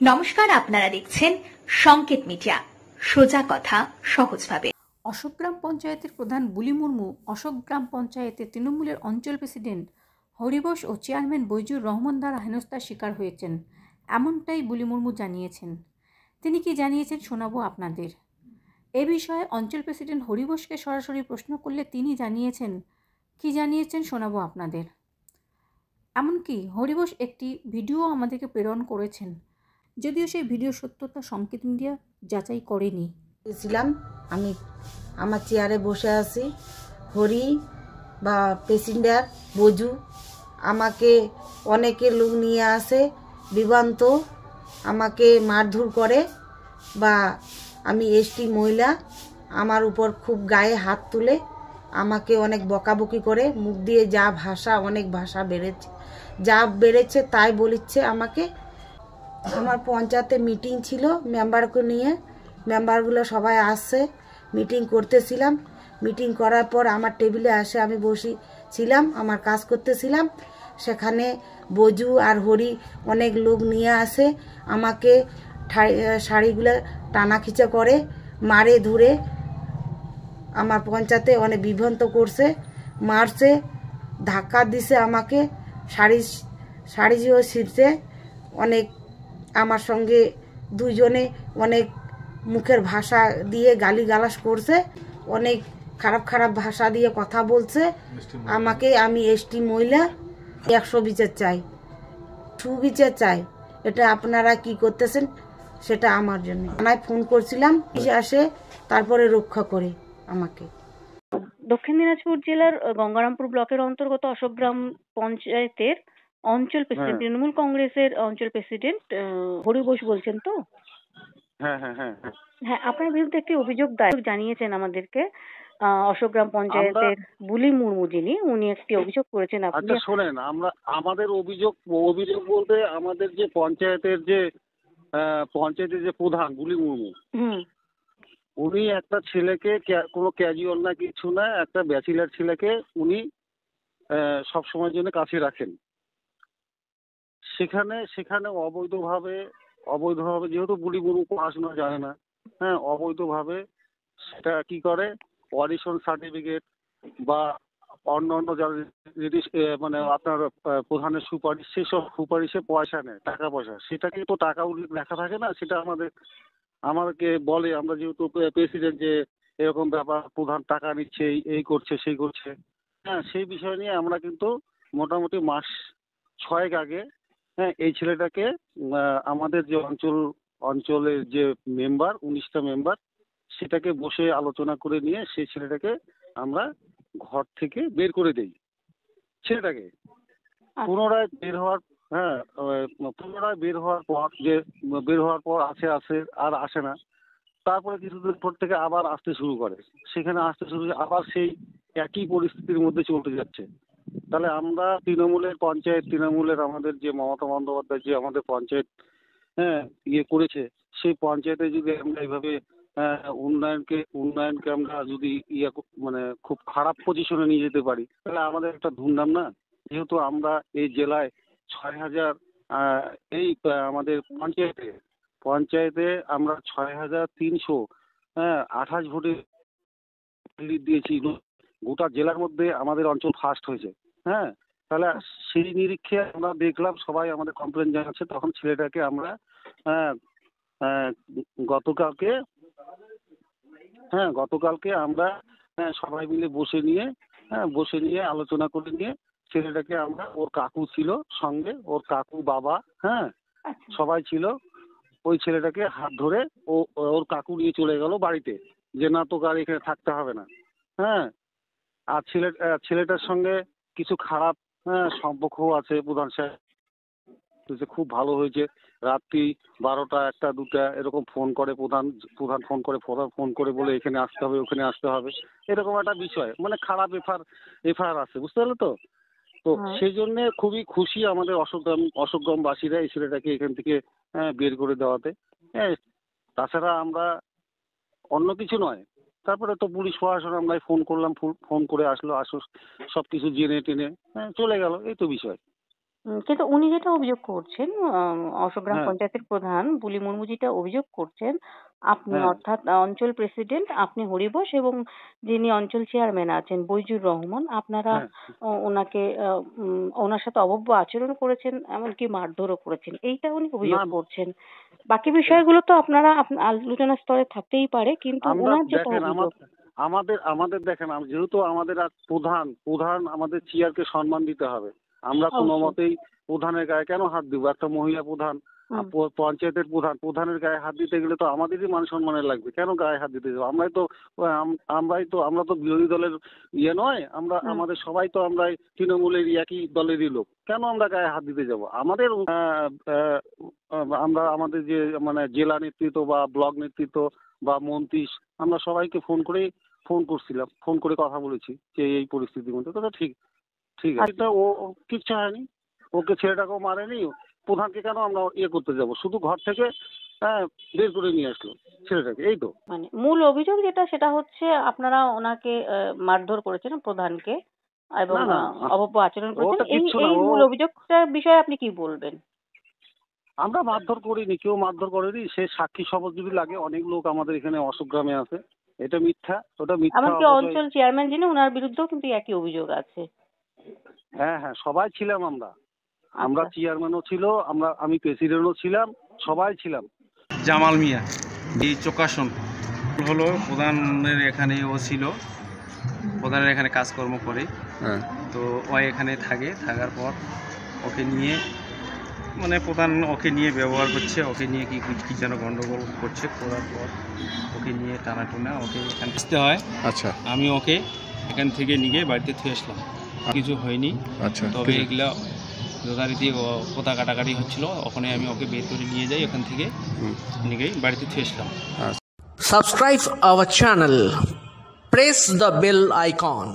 নমস্কার, আপনারা দেখছেন সংকেত মিডিয়া, সোজা কথা সহজভাবে। অশোক গ্রাম পঞ্চায়েতের প্রধান বুলি মুর্মু অশোক গ্রাম পঞ্চায়েতের তৃণমূলের অঞ্চল প্রেসিডেন্ট হরিবোস ও চেয়ারম্যান বৈজুর রহমান দ্বারা হেনস্থার শিকার হয়েছেন, এমনটাই বুলি মুর্মু জানিয়েছেন। তিনি কি জানিয়েছেন শোনাবো আপনাদের। এ বিষয়ে অঞ্চল প্রেসিডেন্ট হরিবোসকে সরাসরি প্রশ্ন করলে তিনি জানিয়েছেন শোনাবো আপনাদের। এমনকি হরিবোস একটি ভিডিও আমাদেরকে প্রেরণ করেছেন, যদিও সেই ভিডিও সত্যতা সংকেত মিডিয়া যাচাই করেনি। আমি আমার চেয়ারে বসে আছি, হরি বা প্রেসিডেন্ট বজু আমাকে অনেকে লোক নিয়ে আসে, বিভ্রান্ত আমাকে মারধর করে, বা আমি এসটি মহিলা, আমার উপর খুব গায়ে হাত তুলে আমাকে অনেক বকাবকি করে, মুখ দিয়ে যা ভাষা, অনেক ভাষা বেড়েছে তাই বলিচ্ছে আমাকে। আমার পঞ্চায়েতে মিটিং ছিল মেম্বারকে নিয়ে, মেম্বারগুলো সবাই আসছে, মিটিং করতেছিলাম। মিটিং করার পর আমার টেবিলে আসে, আমি বসেছিলাম, আমার কাজ করতেছিলাম। সেখানে বজু আর হরি অনেক লোক নিয়ে আসে, আমাকে শাড়িগুলো টানা খিচা করে, মারে ধরে আমার পঞ্চায়েতে অনেক বিভ্রান্ত করছে, মারছে, ধাক্কা দিছে আমাকে, শাড়িও ছিঁড়ছে অনেক। আমার সঙ্গে দুজনে অনেক মুখের ভাষা দিয়ে গালিগালাজ করছে, অনেক খারাপ খারাপ ভাষা দিয়ে কথা বলছে আমাকে। আমি এসটি মহিলা, 100 বিচার চাই, সুবিচার চাই। এটা আপনারা কি করতেছেন সেটা আমার জন্য। থানায় ফোন করছিলাম, আসে তারপরে রক্ষা করে আমাকে। দক্ষিণ দিনাজপুর জেলার গঙ্গারামপুর ব্লকের অন্তর্গত অশোক গ্রাম পঞ্চায়েতের অঞ্চল প্রেসিডেন্ট, তৃণমূল কংগ্রেসের অঞ্চল প্রেসিডেন্ট হরি বোস বলছেন তো? হ্যাঁ হ্যাঁ হ্যাঁ হ্যাঁ, আপনার বিরুদ্ধে একটি অভিযোগ জানিয়েছেন আমাদেরকে অশোক গ্রাম পঞ্চায়েতের বুলি মুর্মু, যিনি উনি একটি অভিযোগ করেছেন। আচ্ছা শোনেন, আমাদের অভিযোগ বলতে আমাদের যে পঞ্চায়েতের যে প্রধান বুলি মুর্মু, উনি একটা ছেলেকে, কোনো ক্যাজুয়াল না কিছু না, একটা ব্যাচেলার ছেলেকে উনি সব সময়ের জন্য কাছে রাখেন। সেখানে অবৈধভাবে যেহেতু বুলি মুর্মু পড়াশোনা জানে না, হ্যাঁ, অবৈধভাবে সেটা কি করে, অডিশন সার্টিফিকেট বা অন্যান্য যারা মানে আপনার প্রধানের সুপারিশ, সেসব সুপারিশে পয়সা নেয়, টাকা পয়সা, সেটাকে তো টাকা উল্লেখ লেখা থাকে না, সেটা আমাদেরকে বলে, আমরা যেহেতু প্রেসিডেন্ট, যে এরকম ব্যাপার, প্রধান টাকা নিচ্ছে, এই করছে সেই করছে, হ্যাঁ, সেই বিষয় নিয়ে আমরা কিন্তু মোটামুটি মাস 6 আগে, হ্যাঁ, এই ছেলেটাকে আমাদের যে অঞ্চলের যে মেম্বার, 19টা মেম্বার, সেটাকে বসে আলোচনা করে নিয়ে সেই ছেলেটাকে আমরা ঘর থেকে বের করে দেই। ছেলেটাকে পুনরায় বের হওয়ার পর আসে আর আসে না। তারপরে কিছুদিন পর থেকে আবার আসতে শুরু করে, আবার সেই একই পরিস্থিতির মধ্যে চলতে যাচ্ছে। তাহলে আমরা তৃণমূলের আমাদের যে মমতা বন্দ্যোপাধ্যায় যে আমাদের পঞ্চায়েত, হ্যাঁ, করেছে, সেই পঞ্চায়েতে যদি আমরা এইভাবে উন্নয়নকে আমরা যদি মানে খুব খারাপ পজিশনে নিয়ে যেতে পারি, তাহলে আমাদের একটা ধুমধাম না। যেহেতু আমরা এই জেলায় 6,000, এই আমাদের পঞ্চায়েতে আমরা 6,328 ভোটে লিড দিয়েছি, গোটা জেলার মধ্যে আমাদের অঞ্চল ফার্স্ট হয়েছে, হ্যাঁ। তাহলে সেই নিরীক্ষে আমরা দেখলাম, সবাই আমাদের কমপ্লেন জানাচ্ছে, তখন ছেলেটাকে আমরা গতকালকে আমরা সবাই মিলে বসে নিয়ে আলোচনা করে নিয়ে ছেলেটাকে আমরা, ওর কাকু ছিল সঙ্গে, ওর কাকু, বাবা, হ্যাঁ, সবাই ছিল, ওই ছেলেটাকে হাত ধরে ওর কাকু নিয়ে চলে গেল বাড়িতে, যে না, তোকে আর এখানে থাকতে হবে না, হ্যাঁ। আর ছেলেটার সঙ্গে কিছু খারাপ সম্পর্ক আছে। প্রধান সাহেব খুব ভালো হয়েছে, রাত্রি 12টা, 1টা, 2টা এরকম ফোন করে, প্রধান ফোন করে বলে এখানে আসতে হবে, ওখানে আসতে হবে, এরকম একটা বিষয়, মানে খারাপ এফআইআর আছে, বুঝতে পারলে তো। সেই জন্য খুবই খুশি আমাদের অশোকগ্রামবাসীরা এই ছেলেটাকে এখান থেকে বের করে দেওয়াতে, হ্যাঁ। তাছাড়া আমরা অন্য কিছু নয়। তারপরে তো পুলিশ প্রশাসন আমরা ফোন করলাম, ফোন করে আসলো, সব কিছু জেনে টেনে চলে গেল, এই তো বিষয়। কিন্তু উনি যেটা অভিযোগ করছেন, অশোকগ্রাম হ্যাঁ পঞ্চায়েতের প্রধান বুলি মুর্মু যেটা অভিযোগ করছেন, আপনি হ্যাঁ অর্থাৎ অঞ্চল প্রেসিডেন্ট আপনি হরিবোস এবং যিনি অঞ্চল চেয়ারম্যান আছেন বৈজুর রহমান, আপনারা হ্যাঁ ওনাকে ওনার সাথে অভব্য আচরণ করেছেন, এমনকি মারধরও করেছেন, এইটা উনি অভিযোগ না করছেন। বাকি বিষয়গুলো তো আপনারা আলোচনার স্তরে থাকতেই পারে, কিন্তু আমরা ওনার যেটা দেখেন অভিযোগ। আমাদের আমাদের দেখেন যেহেতু আমাদের আজ প্রধান আমাদের চেয়ারকে সম্মান দিতে হবে। আমরা কোনো অবশ্যই। মতেই প্রধানের গায়ে কেন হাত দিব? একটা মহিলা প্রধান, হুম। পঞ্চায়েতের প্রধানের গায়ে হাত দিতে গেলে তো আমাদেরই মান সম্মানের লাগবে। কেন গায়ে হাত দিতে যাবো? আমরা তো বিরোধী দলের ইয়ে নয়, আমরা হুম। আমাদের সবাই তো আমরা তৃণমূলের একই দলেরই লোক। কেন আমরা গায়ে হাত দিতে যাব? আমাদের আমরা আমাদের যে মানে জেলা নেতৃত্ব বা ব্লক নেতৃত্ব বা মন্ত্রী, আমরা সবাইকে ফোন করছিলাম, ফোন করে কথা বলেছি যে এই পরিস্থিতির মধ্যে। তো ঠিক ঠিক আছে, এটা ও কিচ্ছু হয়নি, ওকে ছেলেটাকেও মারেনি, প্রধানকে কেন আমরা করতে যাব? শুধু ঘর থেকে বের করে নিয়ে আসলো ছেলেটাকে, এই তো। মানে মূল অভিযোগ যেটা সেটা হচ্ছে আপনারা ওনাকে মারধর করেছেন প্রধানকে এবং না না অভব্য আচরণ করেছেন, ওটা এই কিচ্ছু না, এই মূল অভিযোগটার বিষয়ে আপনি কি বলবেন? আমরা মারধর করিনি, কেউ মারধর করেনি। সে সাক্ষী শপথ যদি লাগে, অনেক লোক আমাদের এখানে অশোকগ্রামে আছে। এটা মিথ্যা, ওটা মিথ্যা এমনকি অপচয়। অঞ্চল চেয়ারম্যান যিনি ওনার বিরুদ্ধেও কিন্তু একই অভিযোগ আছে। হ্যাঁ হ্যাঁ, সবাই ছিলাম আমরা। আমরা আচ্ছা। চেয়ারম্যানও ছিল, আমি প্রেসিডেন্টও ছিলাম, সবাই ছিলাম। জামাল মিয়া এই চোকাশন হলো প্রধানের এখানে, ও ছিল প্রধানের এখানে কাজকর্ম করে। তো ও এখানে থাকার পর ওকে নিয়ে মানে প্রধান ওকে নিয়ে ব্যবহার করছে, ওকে নিয়ে কি যেন গন্ডগোল করছে, করার পর ওকে নিয়ে টানাটুনা ওকে এখানে আসতে হয়। আচ্ছা আমি ওকে এখান থেকে নিয়ে বাড়িতে থুয়ে আসলাম, কিছু হয়নি। আচ্ছা তবে এগুলা যথারীতি পোতা কাটাকাটি হচ্ছিল, ওখানে আমি ওকে বের করে নিয়ে যাই, ওখান থেকে নিয়ে বাড়িতে থুয়ে আসলাম। Subscribe our channel. Press the bell icon.